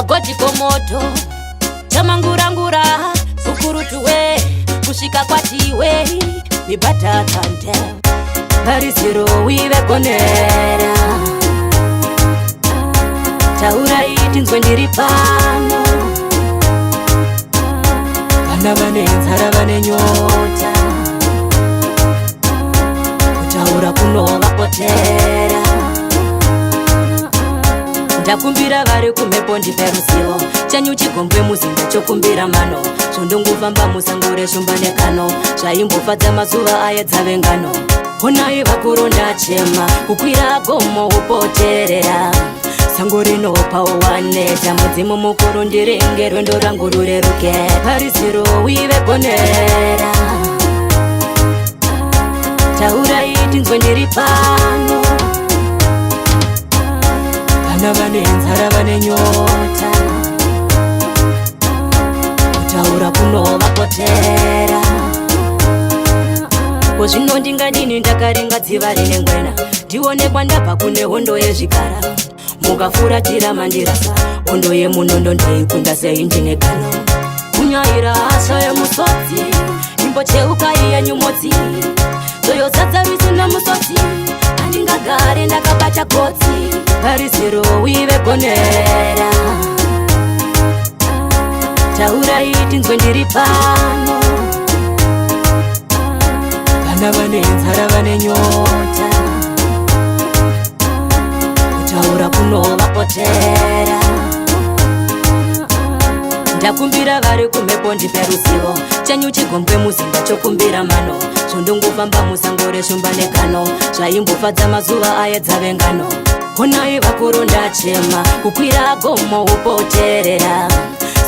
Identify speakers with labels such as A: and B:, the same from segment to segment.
A: magoti komoto chamangurangura kukurutuwe kusvika kwatiwe mibatakande pariziro wive konera taurai tinzwe ndiri pano vana vane nzara vane nyota kutaura kunovapotera ndakumbira vari kumhepo ndipe ruzivo chanyu chigombwe muzinda chokumbira mano zvondongofamba musango reshumba nekano zvaimbofadza mazuva ayedzavengano honai vakuru ndachema kukwira gomo upoterera sango rinopawo waneta mudzimu mukuru ndiringe rwendo rangu rureruke pariziro wive gonera taurai tinzwe ndiri pano vana vane nzara vane nyota kutaura kunovapotera kozvino ndingadini ndakaringadziva rine ngwena ndionekwa ndabva kune hondo yezvigara mukafuratira mandirasa hondo yemunondo ndeikunda sei ndine gano kunyaira hasha yemusodzi imbocheuka iyenyumodzi zoyozadza risina musodzi handingagare ndakabata gotsi pariziro wive gonera taurai tinzwe ndiri pano vana vane nzara vane nyota kutaura kunovapotera ndakumbira vari kumhepo ndipe ruzivo chanyu chigombwe muzinda chokumbira mano zvondongofamba musango reshumba nekano zvaimbofadza mazuva ayedzavengano honai vakuru ndachema kukwira gomo upoterera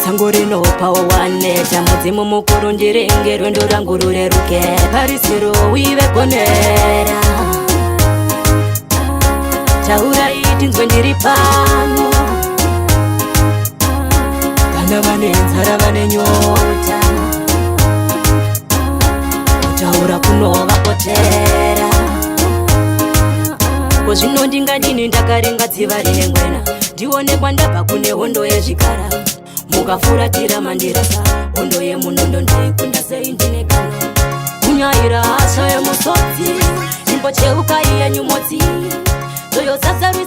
A: sango rinopawo waneta mudzimu mukuru ndiringe rwendo rangu rureruke pariziro wive gonera taurai tinzwe ndiri pano vana vane nzara vane nyota kutaura kunovapotera kozvino ndingadini ndakaringadziva rine ngwena ndionekwa ndabva kune hondo yezvigara mukafuratira mandirasa hondo yemunondo ndeikunda sei ndine gano kunyaira hasha yemusodzi imbocheuka iyenyumodzi zoyozadzarisa